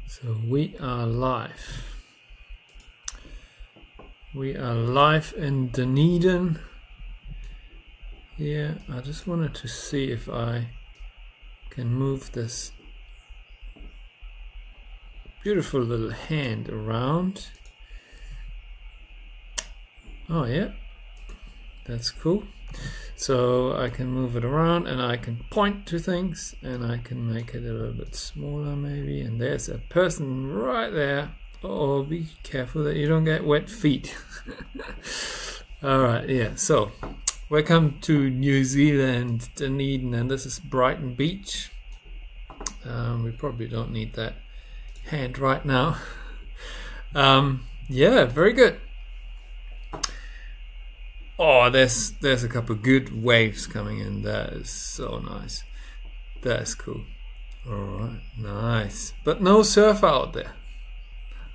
So we are live. We are live in Dunedin. Here, I just wanted to see if I can move this beautiful little hand around. Oh yeah, that's cool. So I can move it around and I can point to things and I can make it a little bit smaller maybe. And there's a person right there. Oh, be careful that you don't get wet feet. Alright, yeah, so welcome to New Zealand, Dunedin, and this is Brighton Beach. We probably don't need that hand right now. Yeah, very good. Oh, there's a couple of good waves coming in. That is so nice. That's cool. Alright, nice. But no surf out there.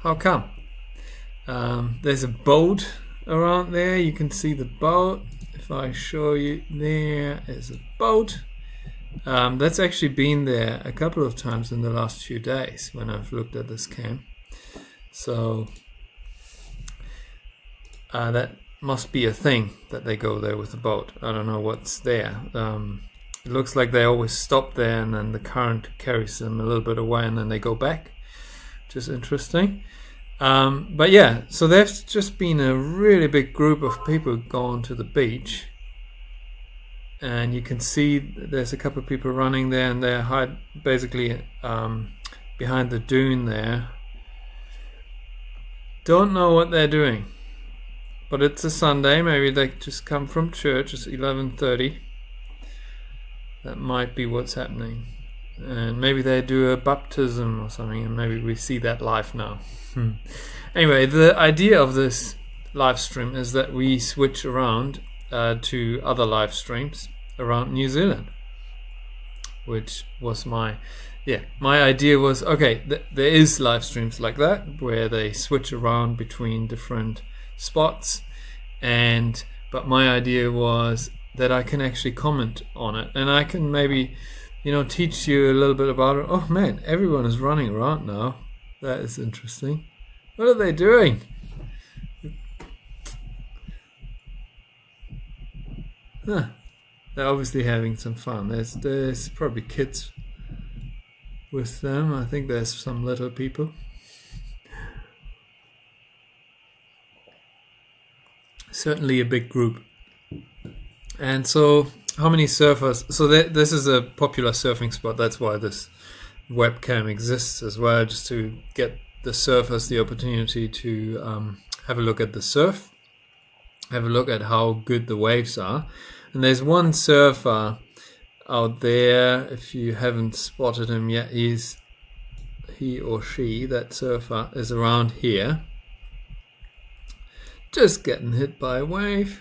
How come? There's a boat around there. You can see the boat. If I show you, there is a boat. That's actually been there a couple of times in the last few days when I've looked at this cam. So that must be a thing that they go there with the boat. I don't know what's there. It looks like they always stop there and then the current carries them a little bit away and then they go back, which is interesting. But yeah, so there's just been a really big group of people going to the beach, and you can see there's a couple of people running there, and they're basically behind the dune there. Don't know what they're doing, but it's a Sunday. Maybe they just come from church. It's 11:30. That might be what's happening. And maybe they do a baptism or something, and maybe we see that live now. Anyway, the idea of this live stream is that we switch around to other live streams around New Zealand, which was my idea was, okay, there is live streams like that where they switch around between different spots, but my idea was that I can actually comment on it, and I can maybe teach you a little bit about it. Oh man, everyone is running around now. That is interesting. What are they doing? Huh. They're obviously having some fun. There's probably kids with them. I think there's some little people. Certainly a big group. And so, how many surfers? So this is a popular surfing spot. That's why this webcam exists as well, just to get the surfers the opportunity to have a look at the surf, have a look at how good the waves are. And there's one surfer out there, if you haven't spotted him yet, he or she, that surfer is around here, just getting hit by a wave.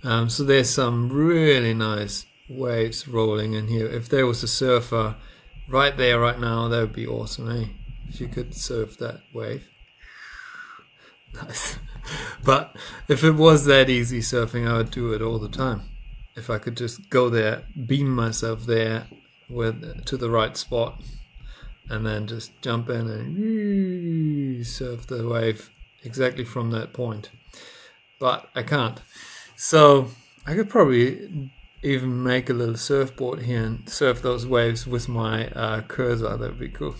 So there's some really nice waves rolling in here. If there was a surfer right there, right now, that would be awesome, eh? If you could surf that wave. Nice. But if it was that easy surfing, I would do it all the time. If I could just go there, beam myself there to the right spot, and then just jump in and surf the wave exactly from that point. But I can't. So I could probably even make a little surfboard here and surf those waves with my cursor. That would be cool.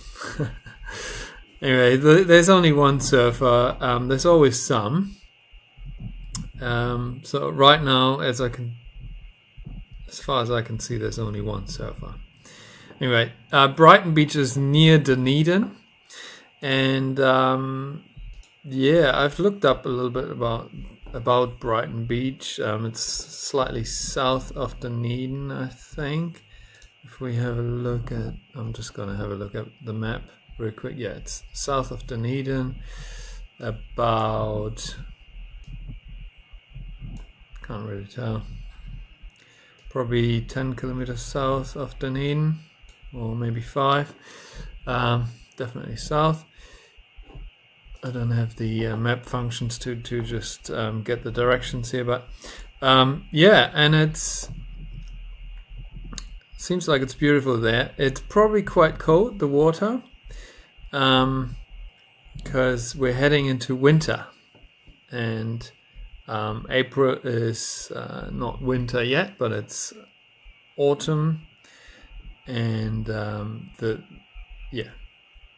Anyway, there's only one surfer. There's always some. So right now, as far as I can see, there's only one surfer. Anyway, Brighton Beach is near Dunedin, and I've looked up a little bit about Brighton Beach. It's slightly south of Dunedin, I think. If we have a look at, I'm just going to have a look at the map real quick. Yeah, it's south of Dunedin, about, can't really tell, probably 10 kilometers south of Dunedin, or maybe 5. Definitely south. I don't have the map functions to just get the directions here, but and it's seems like it's beautiful there. It's probably quite cold, the water, because we're heading into winter, and April is not winter yet, but it's autumn, and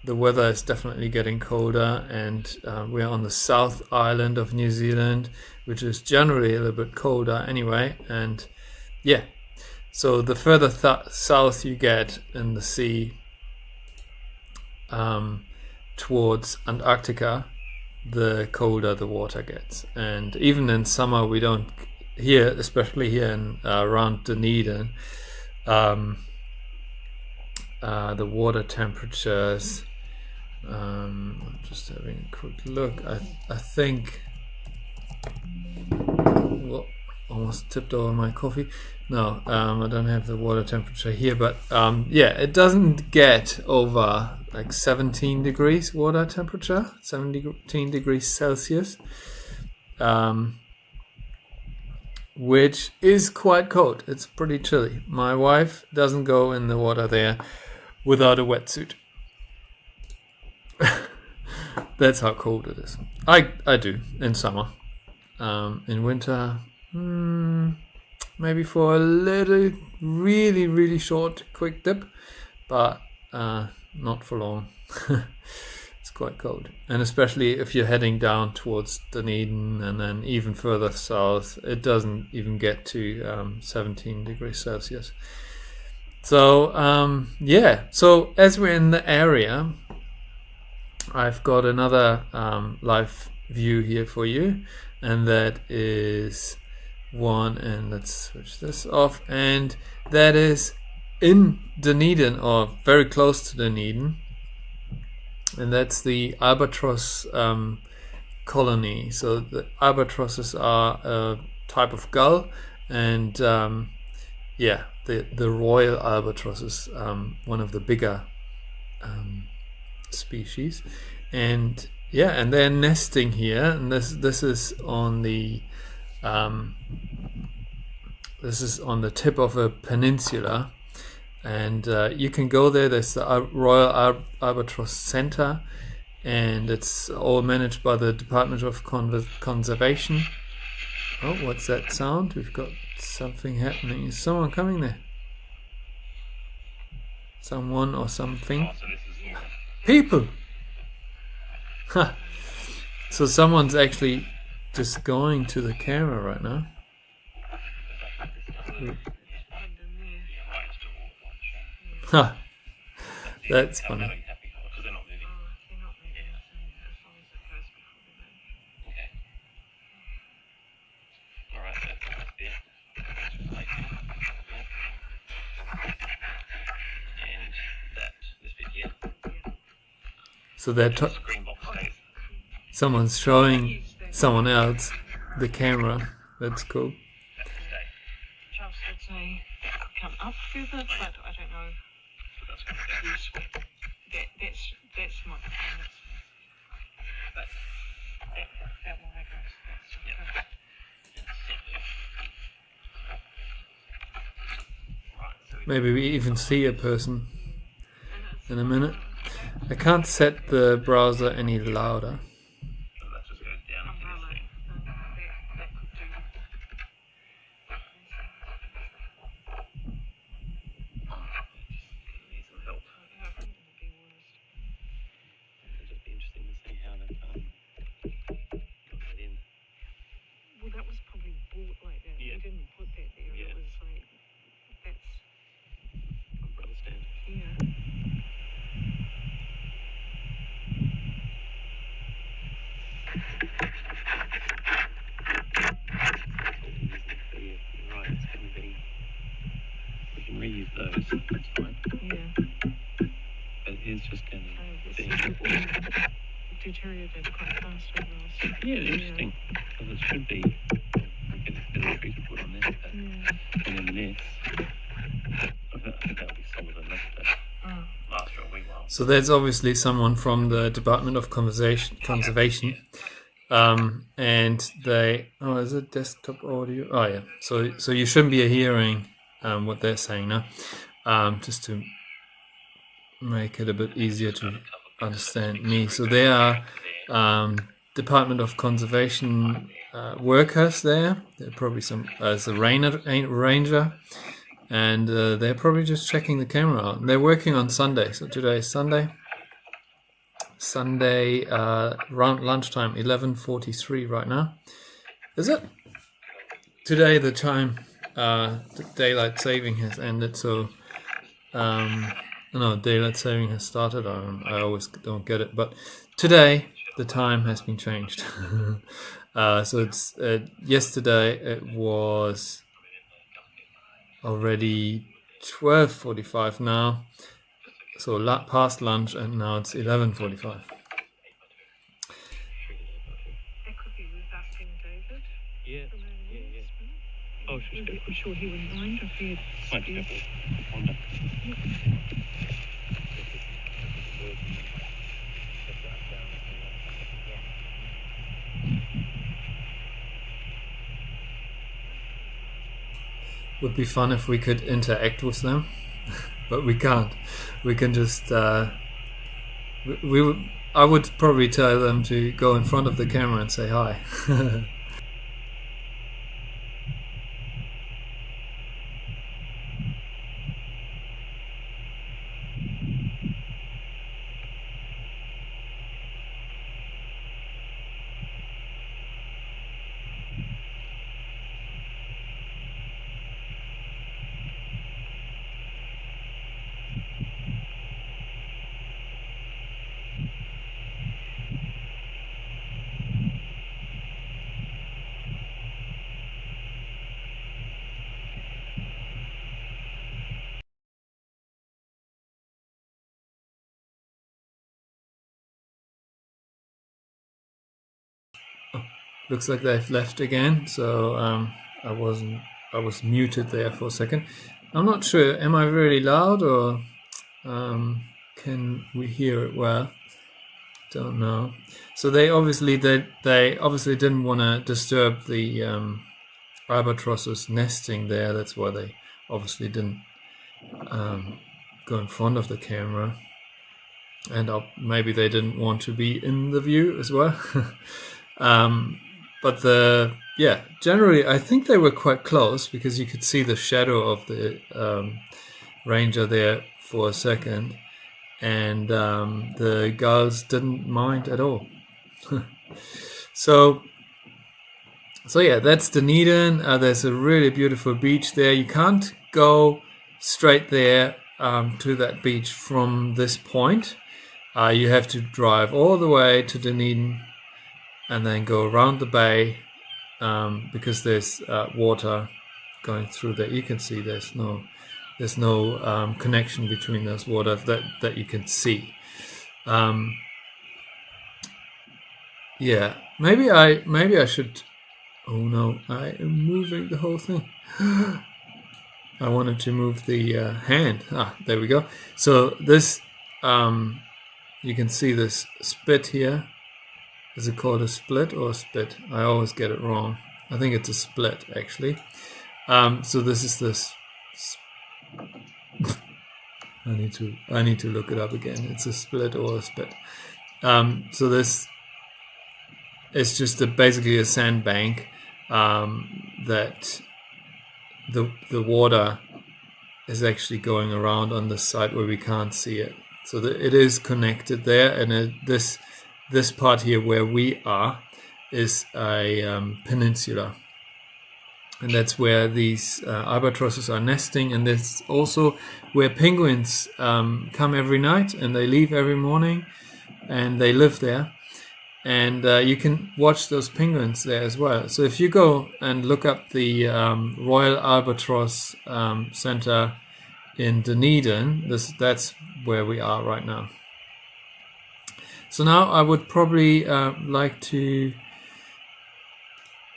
the weather is definitely getting colder, and we're on the South Island of New Zealand, which is generally a little bit colder anyway. And yeah, so the further south you get in the sea, towards Antarctica, the colder the water gets. And even in summer, we don't here, especially here in around Dunedin, the water temperatures. I'm just having a quick look. I think. Well, almost tipped over my coffee. No, I don't have the water temperature here, but yeah, it doesn't get over like 17 degrees water temperature, 17 degrees Celsius, which is quite cold. It's pretty chilly. My wife doesn't go in the water there without a wetsuit. That's how cold it is. I do in summer. In winter, maybe for a little, really, really short, quick dip, but not for long. It's quite cold. And especially if you're heading down towards Dunedin and then even further south, it doesn't even get to 17 degrees Celsius. So, yeah. So as we're in the area, I've got another live view here for you, and that is one, and let's switch this off, and that is in Dunedin, or very close to Dunedin, and that's the albatross colony. So the albatrosses are a type of gull, and yeah, the royal albatross is one of the bigger species, and yeah, and they're nesting here, and this is on the tip of a peninsula, and you can go there. There's the Royal Albatross Center, and it's all managed by the Department of Conservation. Oh, what's that sound? We've got something happening. Is someone coming there? Someone or something? People! Huh. So someone's actually just going to the camera right now. Huh. That's funny. So that someone's showing someone else the camera. That's cool. Charles would say that could come up further, but I don't know. That's my performance. But that one I guess that's Maybe we even see a person in a minute. I can't set the browser any louder. Well, that was probably bought like that. Yeah. We didn't put that there. Yeah. It was like, that's... I understand. Yeah. You're right, it's going to be... We can reuse those, that's fine. Yeah. But here's just going to be... Deteriorated quite fast over the last... Yeah, interesting. Because it should be... Get a bit of tree to put on there. But, and then this... I think that'll be solid enough to last for a wee while. So there's obviously someone from the Department of Conservation. And they... Oh, is it desktop audio? Oh, yeah. So you shouldn't be hearing what they're saying now. Just to make it a bit easier to understand me. So they are Department of Conservation workers there. They're probably some as a ranger, and they're probably just checking the camera out. And they're working on Sunday. So today is Sunday. Around lunchtime, 11:43 right now. Is it? Today the time, the daylight saving has ended, so no, daylight saving has started. I always don't get it, but today the time has been changed. So it's yesterday it was already 12:45 now, so past lunch, and now it's 11:45. That could be worth asking David. Yeah. Oh, I'm sure he wouldn't mind if he might be had. careful. Wanda. Would be fun if we could interact with them, but we can't. We can just I would probably tell them to go in front of the camera and say hi. Looks like they've left again, so I was muted there for a second. I'm not sure, am I very loud, or can we hear it well? Don't know. So they obviously didn't want to disturb the albatrosses nesting there. That's why they obviously didn't go in front of the camera, and maybe they didn't want to be in the view as well. But generally I think they were quite close, because you could see the shadow of the ranger there for a second, and the gulls didn't mind at all. So yeah, that's Dunedin. There's a really beautiful beach there. You can't go straight there to that beach from this point. You have to drive all the way to Dunedin and then go around the bay, because there's water going through there. You can see there's no connection between those waters that you can see. Yeah, maybe I should. Oh no, I am moving the whole thing. I wanted to move the hand. There we go. So this, you can see this spit here. Is it called a split or a spit? I always get it wrong. I think it's a split, actually. So this is this. I need to look it up again. It's a split or a spit. So this is just basically a sandbank that the water is actually going around on the side where we can't see it. So it is connected there, and this part here where we are is a peninsula, and that's where these albatrosses are nesting, and that's also where penguins come every night, and they leave every morning, and they live there, and you can watch those penguins there as well. So if you go and look up the Royal Albatross Center in Dunedin, that's where we are right now. So now I would probably like to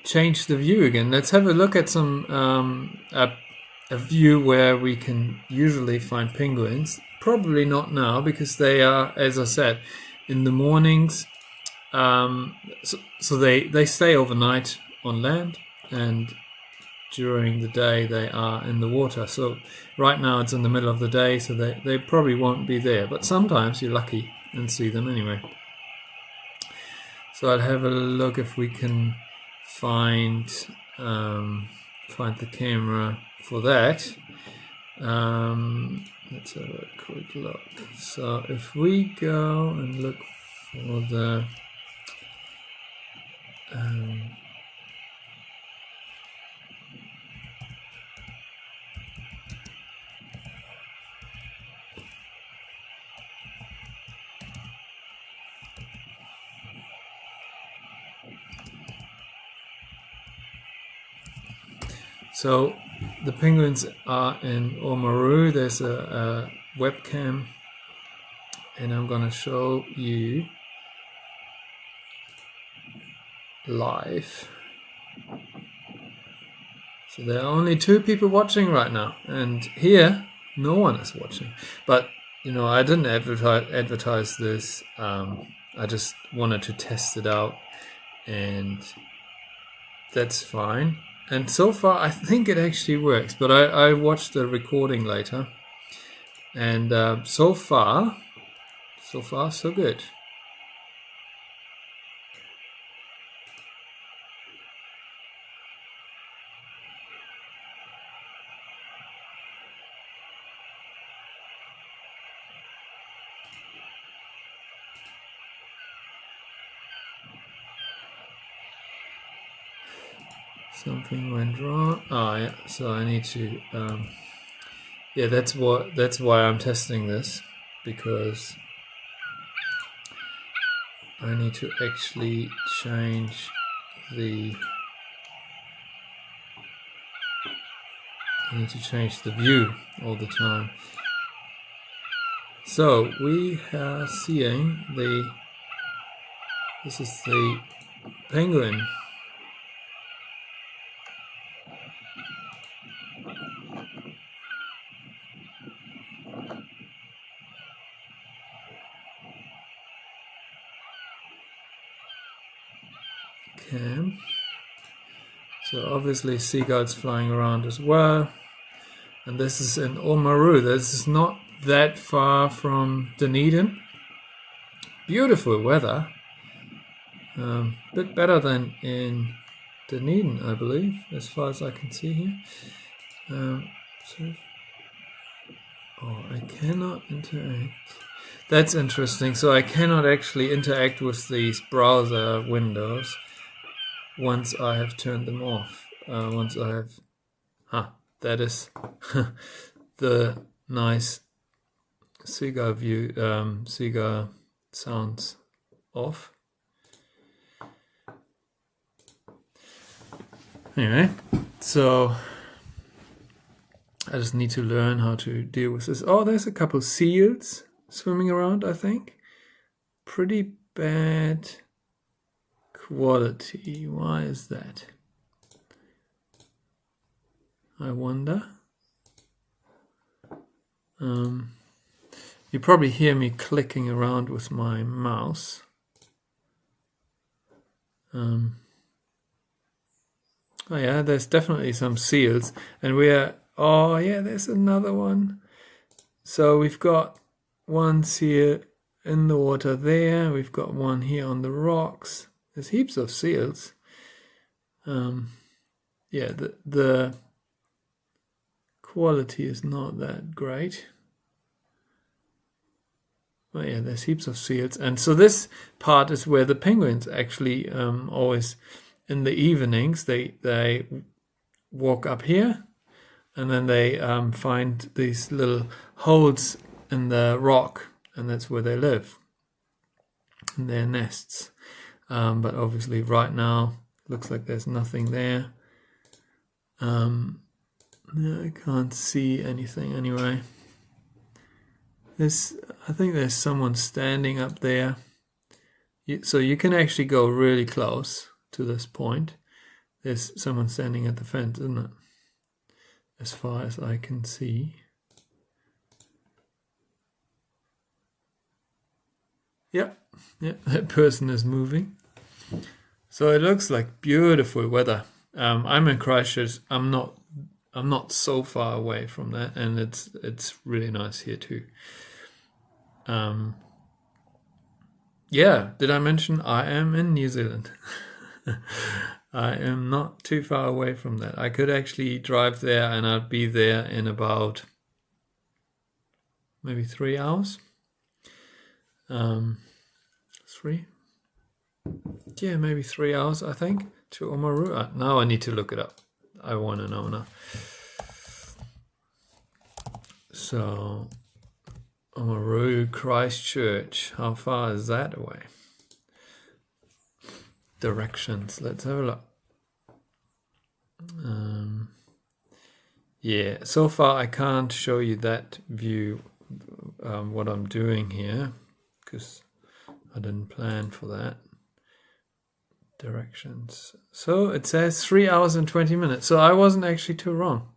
change the view again. Let's have a look at some a view where we can usually find penguins. Probably not now, because they are, as I said, in the mornings. So they stay overnight on land, and during the day they are in the water. So right now it's in the middle of the day, so they probably won't be there. But sometimes you're lucky and see them anyway. So I'll have a look if we can find the camera for that. Let's have a quick look. So if we go and look for the so the penguins are in Oamaru. There's a webcam, and I'm gonna show you live. So there are only 2 people watching right now, and here no one is watching. But I didn't advertise this. I just wanted to test it out, and that's fine. And so far, I think it actually works. But I watched the recording later, and so far, so good. Something went wrong. Oh yeah, so I need to. Yeah, that's why I'm testing this, because I need to actually change the. I need to change the view all the time. So we are seeing this is the penguin. Cam. So obviously seagulls flying around as well. And this is in Oamaru. This is not that far from Dunedin. Beautiful weather. Bit better than in Dunedin, I believe, as far as I can see here. I cannot interact. That's interesting. So I cannot actually interact with these browser windows once I have turned them off. Once I have... that is the nice seagull view, seagull sounds off. Anyway, so I just need to learn how to deal with this. Oh, there's a couple seals swimming around, I think. Pretty bad quality. Why is that? I wonder. You probably hear me clicking around with my mouse. Oh yeah, there's definitely some seals, and oh yeah, there's another one. So we've got one seal in the water there. We've got one here on the rocks. There's heaps of seals. Yeah, the quality is not that great. But yeah, there's heaps of seals. And so this part is where the penguins actually always, in the evenings, they walk up here, and then they find these little holes in the rock, and that's where they live, in their nests. But obviously right now, looks like there's nothing there. I can't see anything anyway. I think there's someone standing up there. So you can actually go really close to this point. There's someone standing at the fence, isn't it? As far as I can see. Yeah, that person is moving. So it looks like beautiful weather. I'm in Christchurch. I'm not so far away from that, and it's really nice here too. Yeah, did I mention I am in New Zealand? I am not too far away from that. I could actually drive there and I'd be there in about maybe 3 hours. 3? Yeah, maybe 3 hours, I think, to Oamaru. Now I need to look it up. I want to know now. So, Oamaru, Christchurch. How far is that away? Directions. Let's have a look. Yeah, so far I can't show you that view, what I'm doing here, because I didn't plan for that. Directions. So it says 3 hours and 20 minutes. So I wasn't actually too wrong.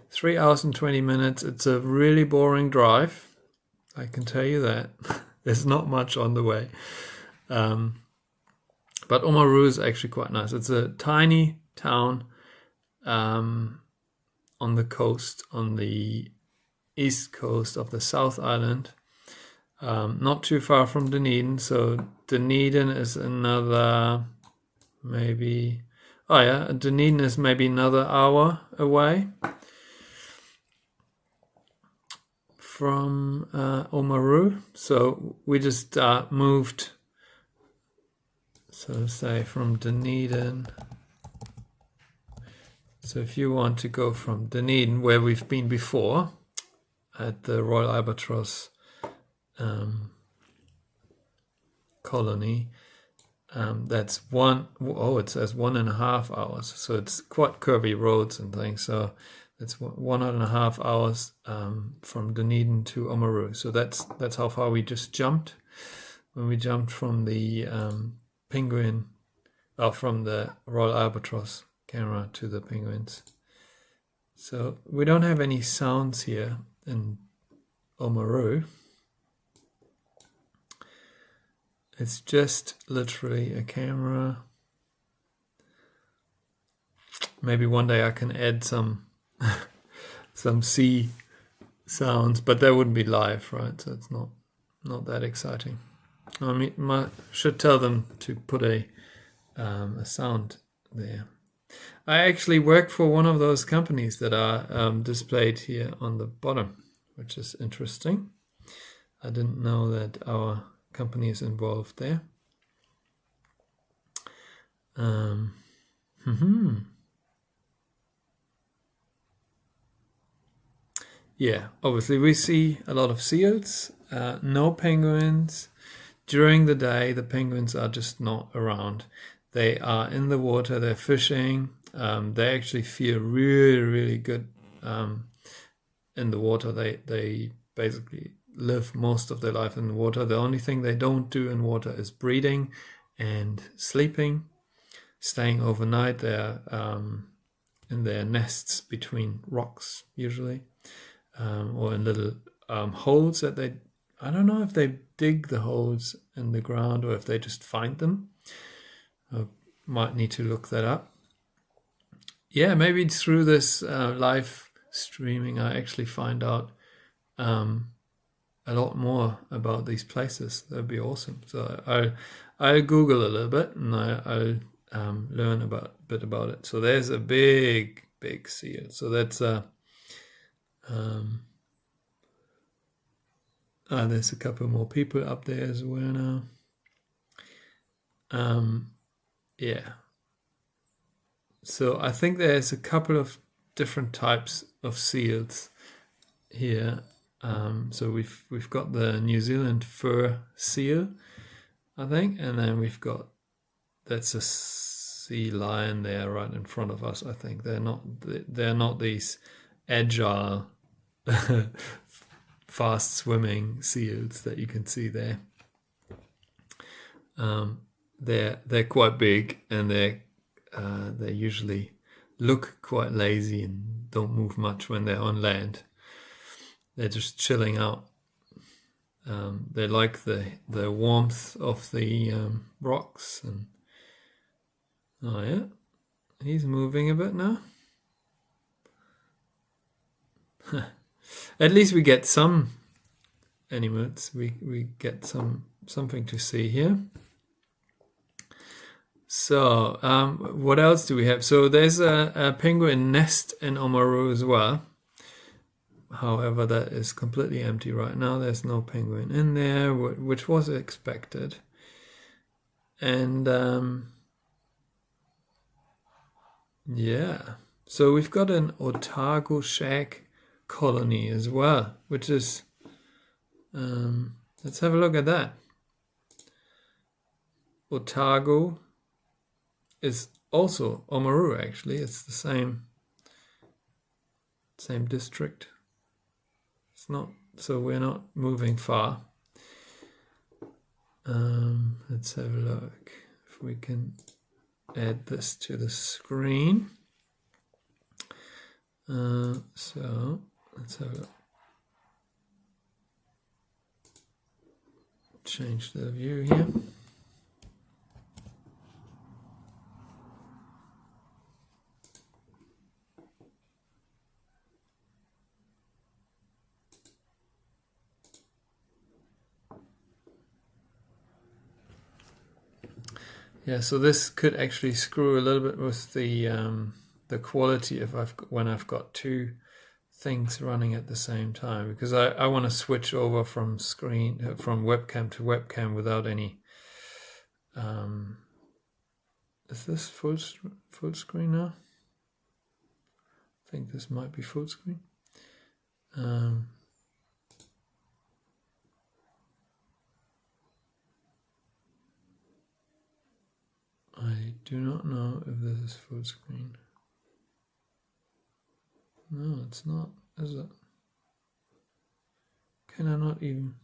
3 hours and 20 minutes. It's a really boring drive. I can tell you that. There's not much on the way. But Oamaru is actually quite nice. It's a tiny town on the coast, on the east coast of the South Island. Not too far from Dunedin. So Dunedin is another Dunedin is maybe another hour away from Oamaru. So we just moved, so say from Dunedin. So if you want to go from Dunedin, where we've been before, at the Royal Albatross colony, that's it says 1.5 hours. So it's quite curvy roads and things. So it's 1.5 hours from Dunedin to Oamaru. So that's how far we just jumped when we jumped from the from the Royal Albatross camera to the penguins. So we don't have any sounds here in Oamaru. It's just literally a camera. Maybe one day I can add some sea sounds, but that wouldn't be live, right? So it's not that exciting. I mean, should tell them to put a sound there. I actually work for one of those companies that are displayed here on the bottom, which is interesting. I didn't know that our company is involved there. Yeah, obviously we see a lot of seals, no penguins. During the day, the penguins are just not around. They are in the water, they're fishing. They actually feel really, really good in the water. They basically live most of their life in the water. The only thing they don't do in water is breeding and sleeping, staying overnight. They're in their nests between rocks usually, or in little holes that I don't know if they dig the holes in the ground or if they just find them. I might need to look that up. Yeah, maybe through this live streaming I actually find out a lot more about these places. That'd be awesome. So I'll Google a little bit and I'll learn a bit about it. So there's a big seal. So that's there's a couple more people up there as well now. Yeah. So I think there's a couple of different types of seals here. So we've got the New Zealand fur seal, I think, and then that's a sea lion there right in front of us. I think they're not these agile, fast swimming seals that you can see there. They're quite big and they usually look quite lazy and don't move much when they're on land. They're just chilling out. They like the warmth of the rocks. And oh yeah, he's moving a bit now. At least we get some animals. We get some something to see here. So what else do we have? So there's a penguin nest in Oamaru as well. However, that is completely empty right now. There's no penguin in there, which was expected. And yeah, so we've got an Otago shag colony as well, which is, let's have a look at that. Otago is also Oamaru, actually. It's the same district. It's not, so we're not moving far. Let's have a look if we can add this to the screen. So let's have a look. Change the view here. Yeah, so this could actually screw a little bit with the quality if when I've got two things running at the same time, because I want to switch over from webcam to webcam without any. Is this full screen now? I think this might be full screen. I do not know if this is full screen. No, it's not, is it? Can I not even?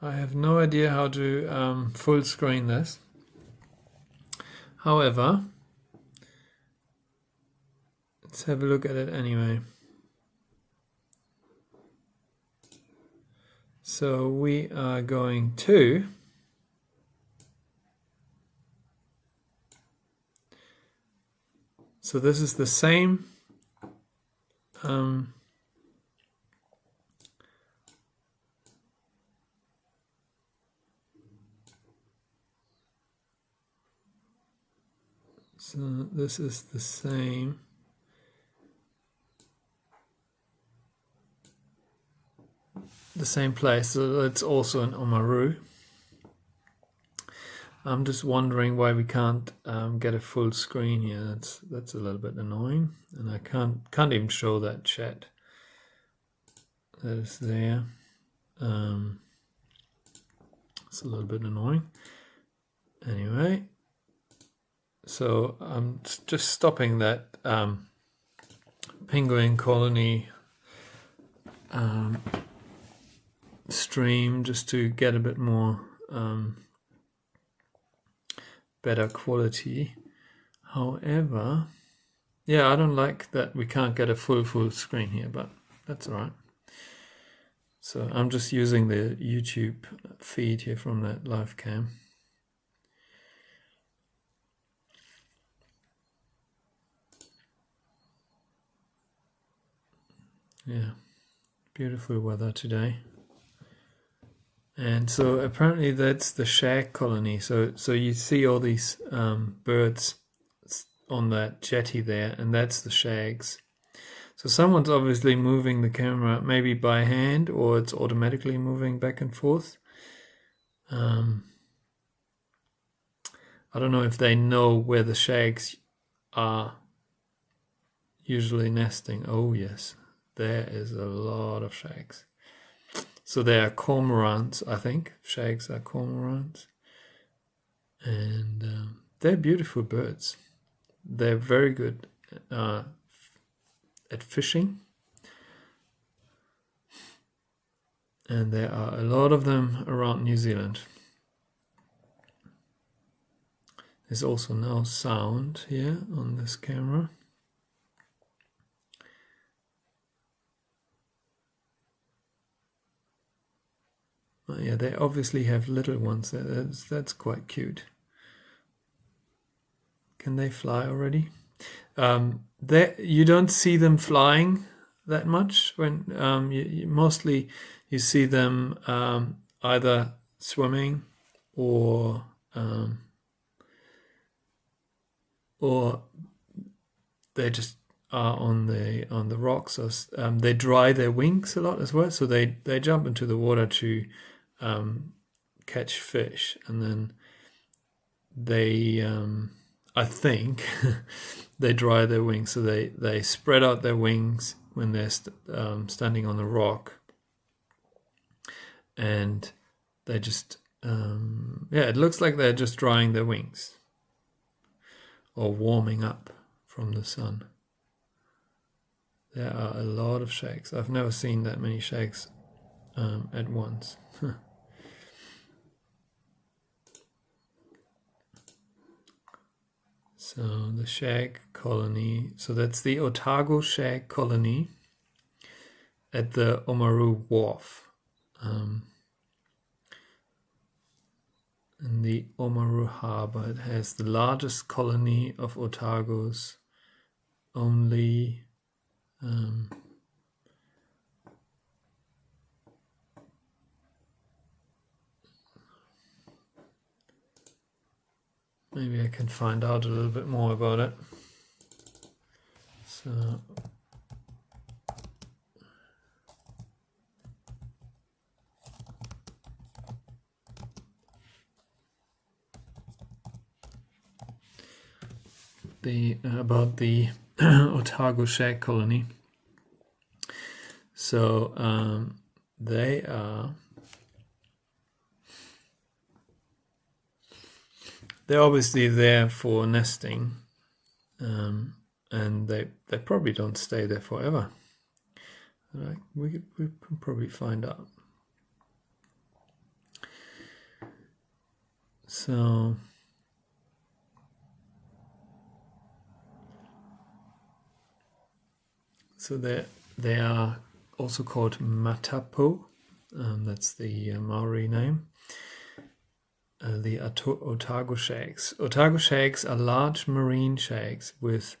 I have no idea how to full screen this. However, let's have a look at it anyway. So we are going to so this is the same so this is the same place, so it's also in Oamaru. I'm just wondering why we can't get a full screen here. That's a little bit annoying, and I can't even show that chat that is there. It's a little bit annoying. Anyway, so I'm just stopping that penguin colony stream just to get a bit more better quality. However, yeah, I don't like that we can't get a full screen here, but that's all right. So I'm just using the YouTube feed here from that live cam. Yeah, beautiful weather today. And so apparently that's the shag colony. So you see all these birds on that jetty there, and that's the shags. So someone's obviously moving the camera, maybe by hand, or it's automatically moving back and forth. I don't know if they know where the shags are usually nesting. Oh yes, there is a lot of shags. So they are cormorants, I think. Shags are cormorants. And they're beautiful birds. They're very good at fishing. And there are a lot of them around New Zealand. There's also no sound here on this camera. Yeah, they obviously have little ones. That's quite cute. Can they fly already? You don't see them flying that much. When mostly you see them either swimming or they just are on the rocks. Or they dry their wings a lot as well, so they jump into the water to catch fish, and then they I think they dry their wings, so they spread out their wings when they're standing on the rock, and they just it looks like they're just drying their wings or warming up from the sun. There are a lot of shakes. I've never seen that many shakes at once. So the shag colony, so that's the Otago shag colony at the Oamaru Wharf. In the Oamaru Harbour, it has the largest colony of Otagos, only maybe I can find out a little bit more about it. So about the Otago shag colony. So they're obviously there for nesting, and they probably don't stay there forever. We can probably find out. So they are also called matapo. That's the Maori name. The Otago shags. Otago shags are large marine shags with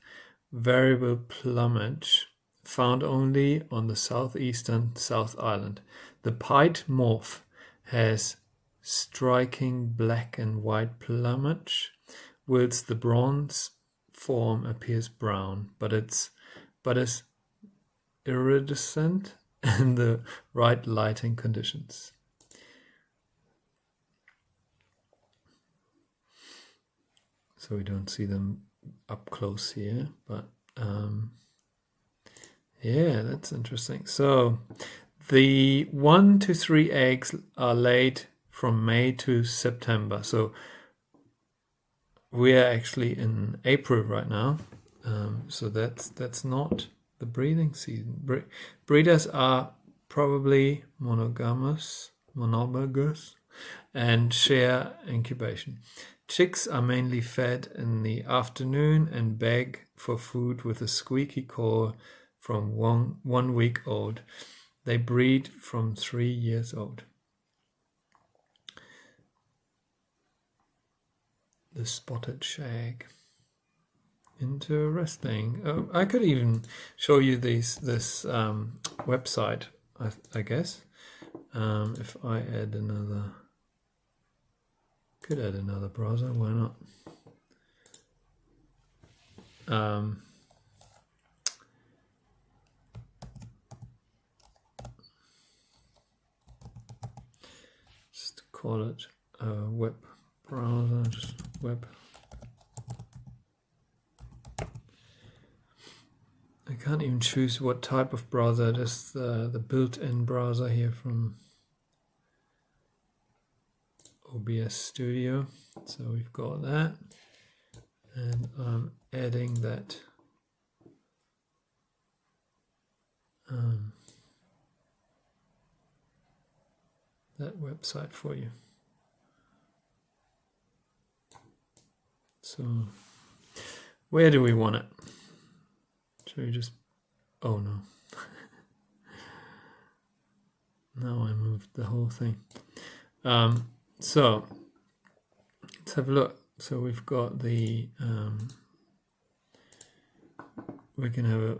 variable plumage found only on the southeastern South Island. The pied morph has striking black and white plumage, whilst the bronze form appears brown, but is iridescent in the right lighting conditions. So we don't see them up close here, but yeah, that's interesting. So the 1 to 3 eggs are laid from May to September. So we are actually in April right now. So that's not the breeding season. Breeders are probably monogamous, and share incubation. Chicks are mainly fed in the afternoon and beg for food with a squeaky call from 1 week old. They breed from 3 years old. The spotted shag. Interesting. Oh, I could even show you this website, I guess. If I add another... Could add another browser, why not? Just call it a web browser, just web. I can't even choose what type of browser, just the built-in browser here from OBS Studio. So we've got that, and I'm adding that that website for you. So where do we want it? Should we just... Oh no. Now I moved the whole thing. So let's have a look. So we've got the we can have a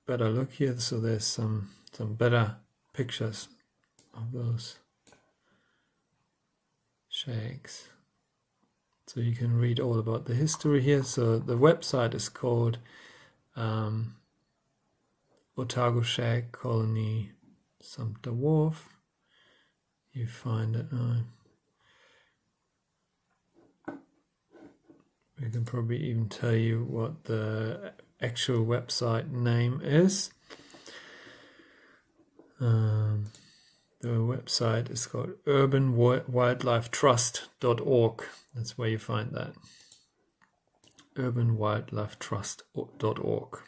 better look here. So there's some better pictures of those shags. So you can read all about the history here. So the website is called Otago Shag Colony Sumter Wharf. You find it. We can probably even tell you what the actual website name is. The website is called urbanwildlifetrust.org. That's where you find that. urbanwildlifetrust.org.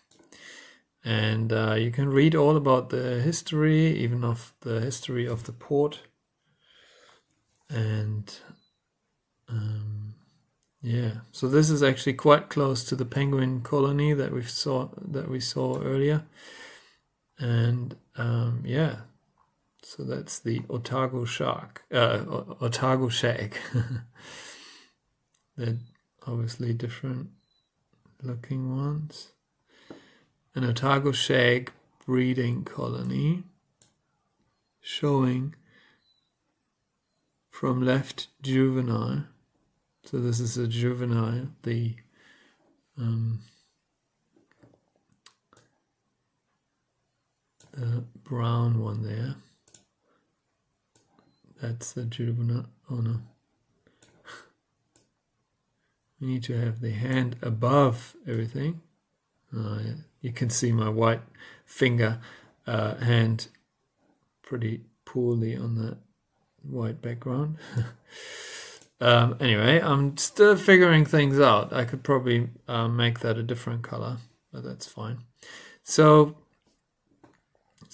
And you can read all about the history, even of the history of the port. And yeah, so this is actually quite close to the penguin colony that we saw earlier. And yeah, so that's the Otago shag. They're obviously different looking ones. An Otago shag breeding colony, showing from left juvenile. So this is a juvenile, the brown one there. That's the juvenile. Oh no. We need to have the hand above everything. Yeah. You can see my white finger hand pretty poorly on that white background. Anyway, I'm still figuring things out. I could probably make that a different color, but that's fine. So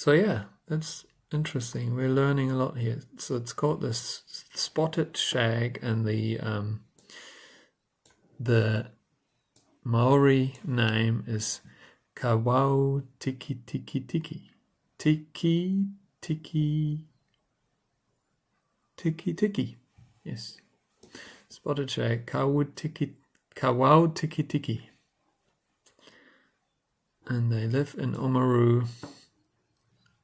yeah, that's interesting. We're learning a lot here. So it's called the spotted shag, and the Maori name is Kawau Tiki Tiki Tiki. Tiki Tiki Tiki Tiki. Yes. Spotted shag, Kawau Tiki Tiki. And they live in Oamaru,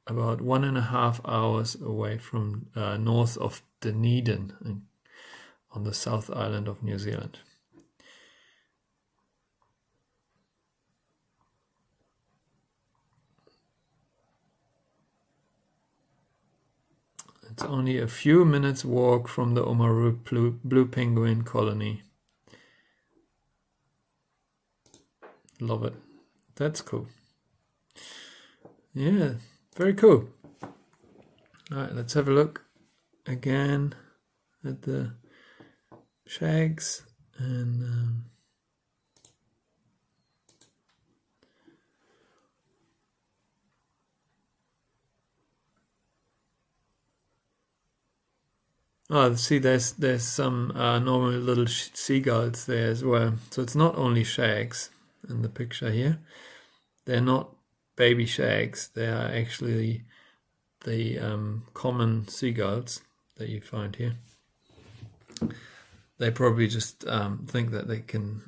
about 1.5 hours away from north of Dunedin, on the South Island of New Zealand. It's only a few minutes walk from the Oamaru blue penguin colony. Love it. That's cool. Yeah, very cool. All right, let's have a look again at the shags, and see, there's some normal little seagulls there as well. So it's not only shags in the picture here. They're not baby shags. They are actually the common seagulls that you find here. They probably just think that they can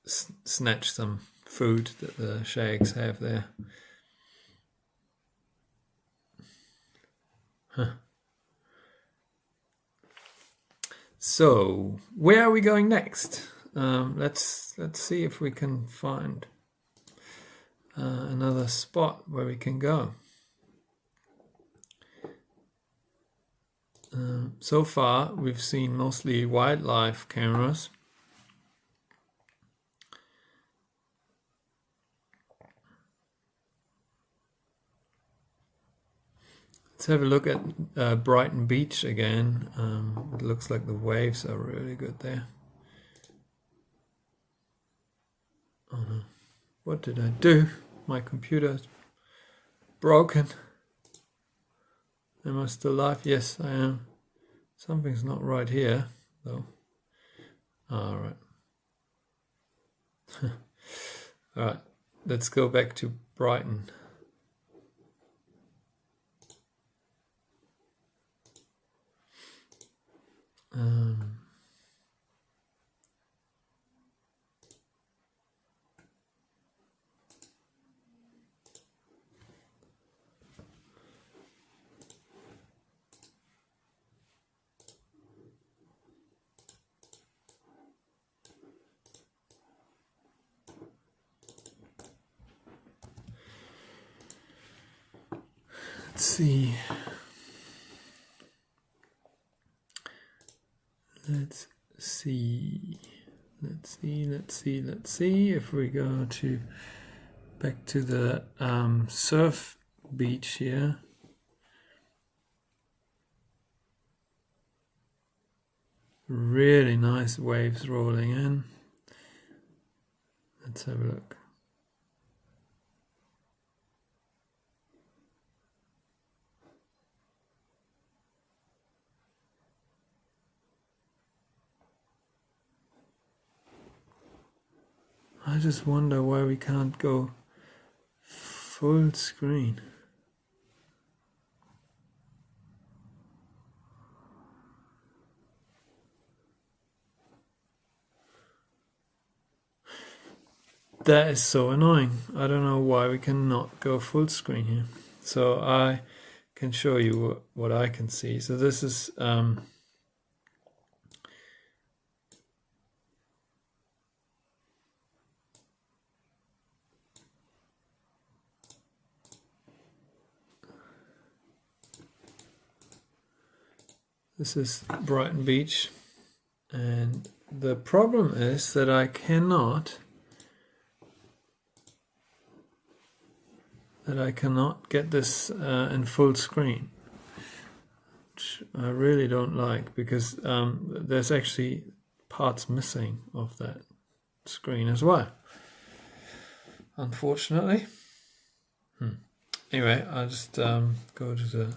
snatch some food that the shags have there. Huh. So, where are we going next? Let's see if we can find another spot where we can go. So far, we've seen mostly wildlife cameras. Let's have a look at Brighton Beach again. It looks like the waves are really good there. Oh no, what did I do? My computer's broken. Am I still live? Yes, I am. Something's not right here, though. Alright. Alright, let's go back to Brighton. let's see. Let's see if we go to back to the surf beach here. Really nice waves rolling in. Let's have a look. I just wonder why we can't go full screen. That is so annoying. I don't know why we cannot go full screen here. So I can show you what I can see. So this is Brighton Beach, and the problem is that I cannot get this in full screen, which I really don't like, because there's actually parts missing of that screen as well, unfortunately. Anyway, I'll just go to the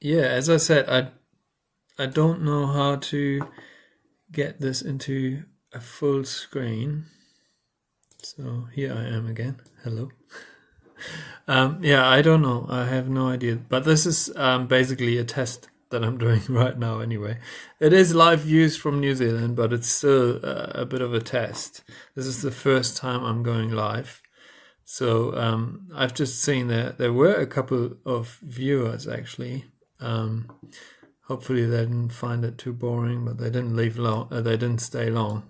as I said, I don't know how to get this into a full screen. So here I am again. Hello. I don't know. I have no idea. But this is basically a test that I'm doing right now anyway. It is live views from New Zealand, but it's still a bit of a test. This is the first time I'm going live. So I've just seen that there were a couple of viewers actually. Hopefully they didn't find it too boring, but they didn't leave long. They didn't stay long.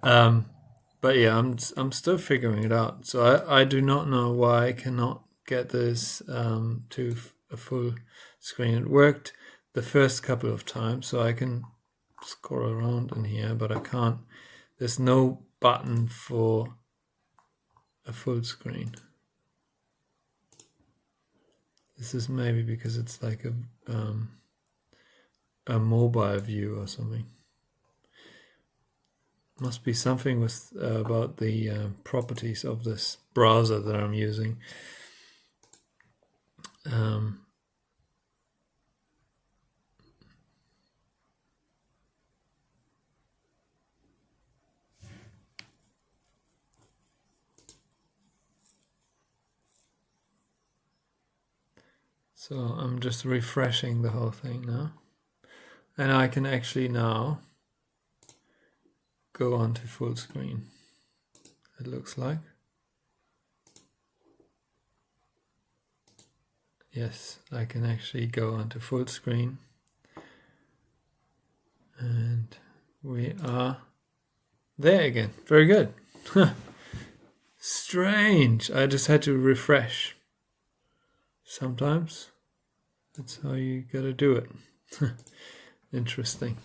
But yeah, I'm still figuring it out. So I do not know why I cannot get this to a full screen. It worked the first couple of times, so I can scroll around in here, but I can't. There's no button for a full screen. This is maybe because it's like a mobile view or something. Must be something with about the properties of this browser that I'm using. So I'm just refreshing the whole thing now. And I can actually now go on to full screen, it looks like. Yes, I can actually go on to full screen. And we are there again. Very good. Strange. I just had to refresh. Sometimes that's how you gotta do it. Interesting.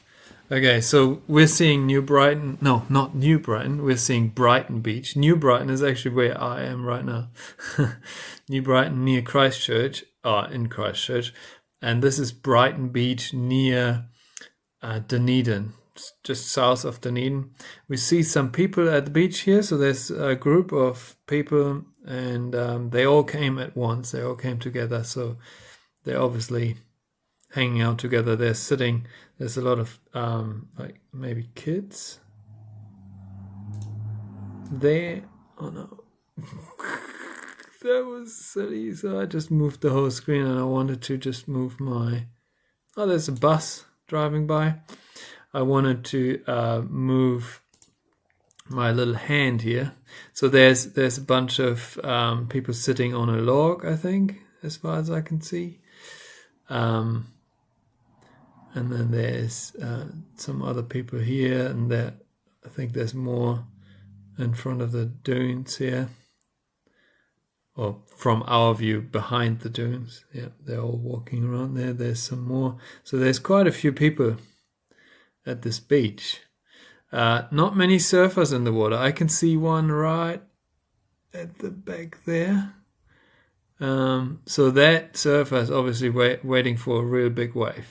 Okay, so we're seeing New Brighton. No, not New Brighton. We're seeing Brighton Beach. New Brighton is actually where I am right now. New Brighton near Christchurch, in Christchurch. And this is Brighton Beach near Dunedin, just south of Dunedin. We see some people at the beach here. So there's a group of people, and they all came at once. They all came together. So they're obviously hanging out together. They're sitting. There's a lot of like maybe kids there. Oh no. That was silly. So I just moved the whole screen, and I wanted to just move my... Oh, there's a bus driving by. I wanted to move my little hand here. So there's a bunch of people sitting on a log, I think, as far as I can see. And then there's some other people here, and there, I think there's more in front of the dunes here. Or from our view, behind the dunes. Yeah, they're all walking around there. There's some more. So there's quite a few people at this beach. Not many surfers in the water. I can see one right at the back there. So that surfer is obviously waiting for a real big wave.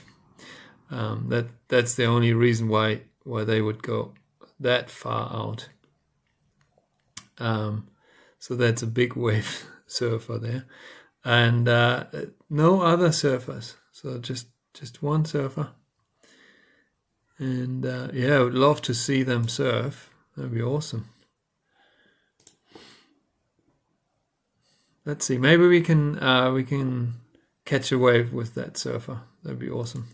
That's the only reason why they would go that far out. So that's a big wave surfer there, and no other surfers. So just one surfer. And yeah, I would love to see them surf. That'd be awesome. Let's see. Maybe we can catch a wave with that surfer. That'd be awesome.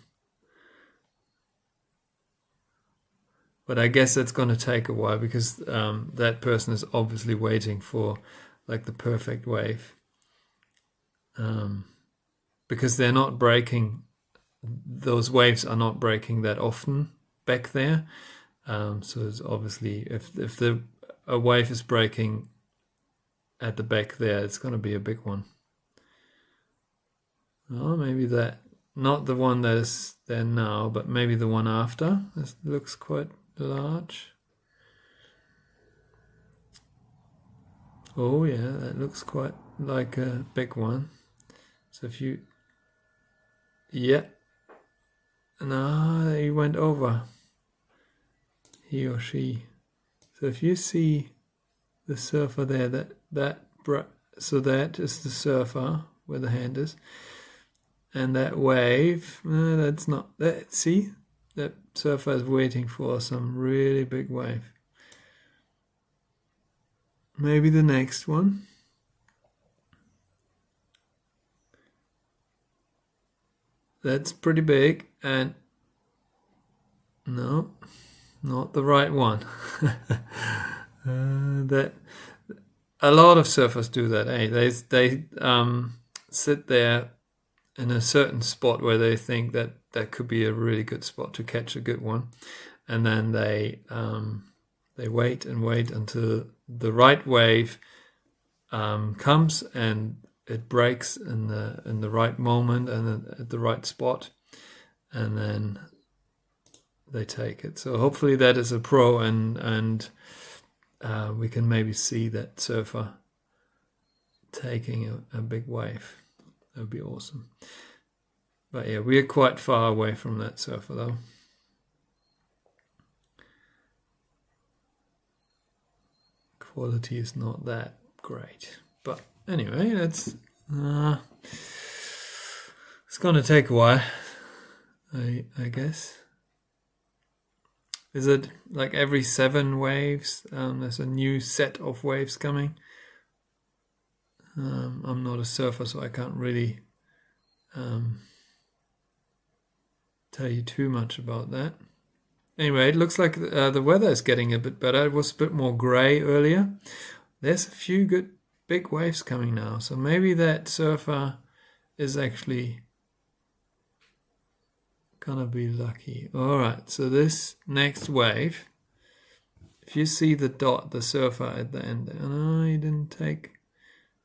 But I guess that's going to take a while, because that person is obviously waiting for like the perfect wave. Because they're not breaking, those waves are not breaking that often back there. So it's obviously, if a wave is breaking at the back there, it's going to be a big one. Oh, maybe that, not the one that is there now, but maybe the one after. This looks quite large. Oh yeah, that looks quite like a big one. So if you, yeah, no, he went over, he or she. So if you see the surfer there, so that is the surfer where the hand is, and that wave, that's not that. See, that surfer is waiting for some really big wave. Maybe the next one. That's pretty big, and no, not the right one. That a lot of surfers do that. They sit there in a certain spot where they think that that could be a really good spot to catch a good one, and then they wait and wait until the right wave comes and it breaks in the right moment and at the right spot, and then they take it. So hopefully that is a pro, and we can maybe see that surfer taking a big wave. That would be awesome. But yeah, we are quite far away from that surfer though. Quality is not that great. But anyway, it's gonna take a while, I guess. Is it like every 7 waves? There's a new set of waves coming. I'm not a surfer, so I can't really tell you too much about that. Anyway, it looks like the weather is getting a bit better. It was a bit more grey earlier. There's a few good big waves coming now, so maybe that surfer is actually gonna be lucky. Alright, so this next wave, if you see the dot, the surfer at the end, no, he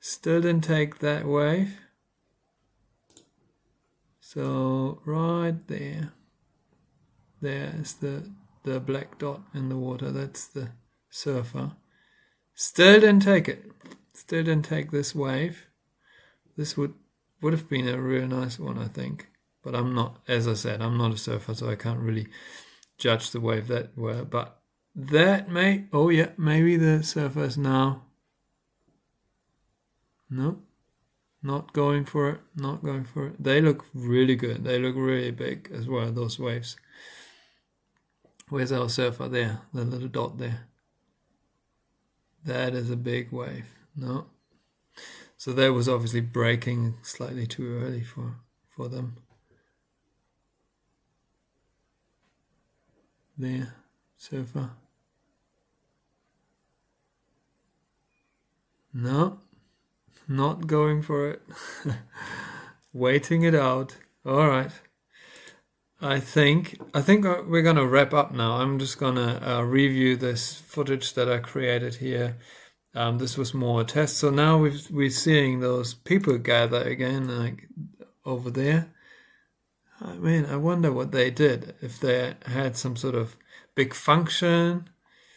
still didn't take that wave. So right there is the black dot in the water. That's the surfer. Still didn't take it. Still didn't take this wave. This would have been a real nice one, I think. But I'm not, as I said, I'm not a surfer, so I can't really judge the wave that well. But that maybe the surfer is now. No, not going for it. Not going for it. They look really good. They look really big as well, those waves. Where's our surfer? There, the little dot there. That is a big wave. No. So that was obviously breaking slightly too early for them. There, surfer. No, not going for it. Waiting it out. All right. I think we're gonna wrap up now. I'm just gonna review this footage that I created here. This was more a test. So now we're seeing those people gather again, like over there. I mean, I wonder what they did. If they had some sort of big function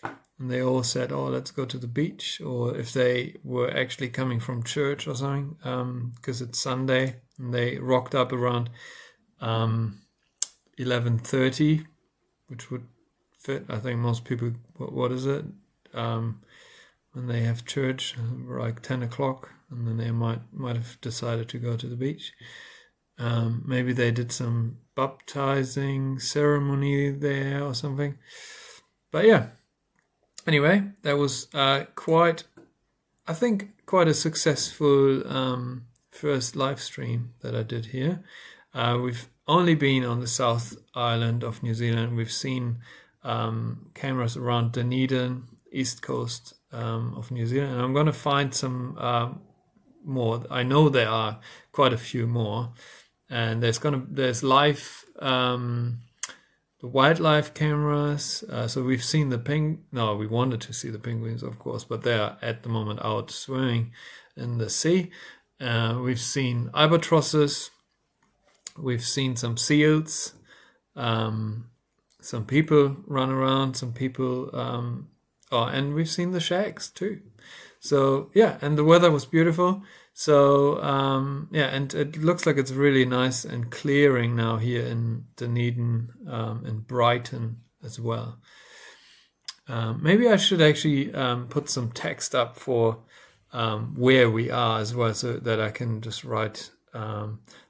and they all said, oh, let's go to the beach, or if they were actually coming from church or something, because it's Sunday and they rocked up around 11:30, which would fit. I think most people, what is it? When they have church, like 10 o'clock, and then they might have decided to go to the beach. Maybe they did some baptizing ceremony there or something. But yeah, anyway, that was quite a successful first live stream that I did here. We've only been on the South Island of New Zealand. We've seen cameras around Dunedin, east coast of New Zealand, and I'm going to find some more. I know there are quite a few more, and there's live the wildlife cameras. So we've seen we wanted to see the penguins, of course, but they are at the moment out swimming in the sea. We've seen albatrosses. We've seen some seals, some people run around, some people, and we've seen the shags too. So yeah, and the weather was beautiful. So and it looks like it's really nice and clearing now here in Dunedin and Brighton as well. Maybe I should actually put some text up for where we are as well, so that I can just write.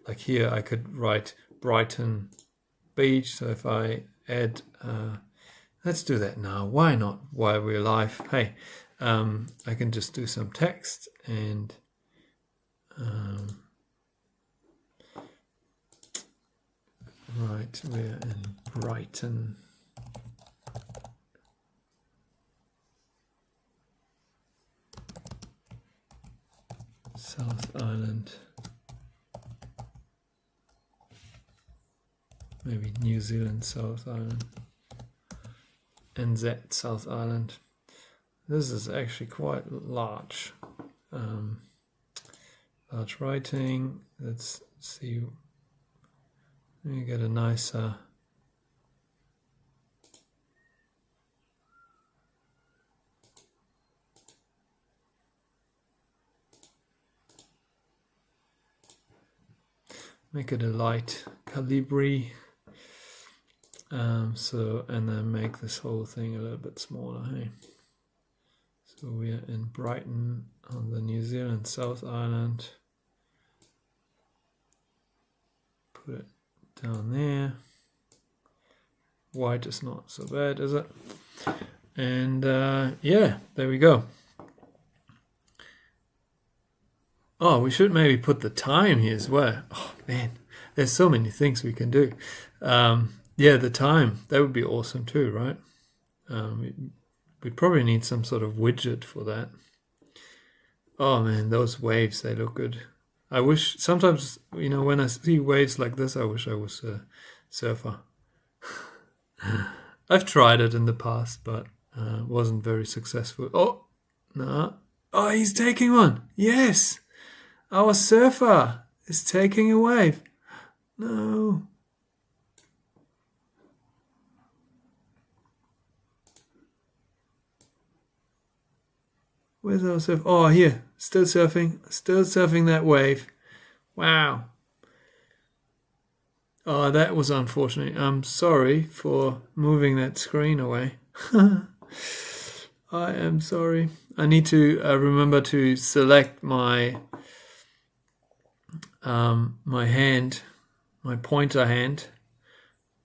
Like here, I could write Brighton Beach. So if I add, let's do that now. Why not? While we're live, hey, I can just do some text and Right, we're in Brighton. South Island. Maybe New Zealand, South Island. NZ, South Island. This is actually quite large. Large writing. Let's see. You get a nicer. Make it a light Calibri. And then make this whole thing a little bit smaller. Hey. So we are in Brighton on the New Zealand South Island. Put it down there. White is not so bad, is it? And yeah, there we go. Oh, we should maybe put the time here as well. Oh man, there's so many things we can do. Yeah, the time, that would be awesome too, right? We probably need some sort of widget for that. Oh man, those waves, they look good. I wish, sometimes, you know, when I see waves like this, I wish I was a surfer. I've tried it in the past, but wasn't very successful. Oh, no. Oh, he's taking one. Yes. Our surfer is taking a wave. No. Where's our surf? Oh, here. Still surfing that wave. Wow. Oh, that was unfortunate. I'm sorry for moving that screen away. I am sorry. I need to remember to select my my hand, my pointer hand,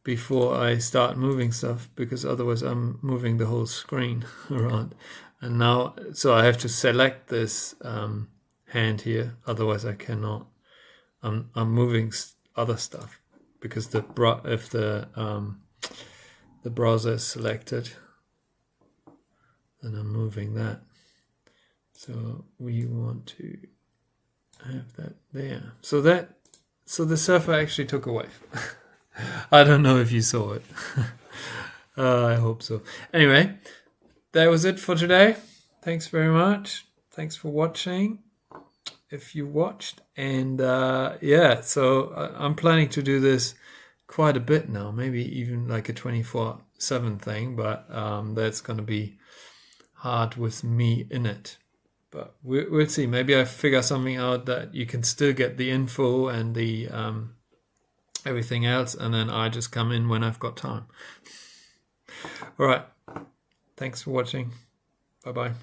before I start moving stuff, because otherwise I'm moving the whole screen around. And now, so I have to select this hand here, otherwise I cannot. I'm moving other stuff, because if the browser is selected, then I'm moving that. So we want to have that there. So the surfer actually took a wave. I don't know if you saw it. I hope so. Anyway, that was it for today. Thanks very much. Thanks for watching, if you watched. And yeah, so I'm planning to do this quite a bit now, maybe even like a 24/7 thing, but that's going to be hard with me in it. But we'll see. Maybe I figure something out that you can still get the info and the everything else, and then I just come in when I've got time. All right. Thanks for watching. Bye-bye.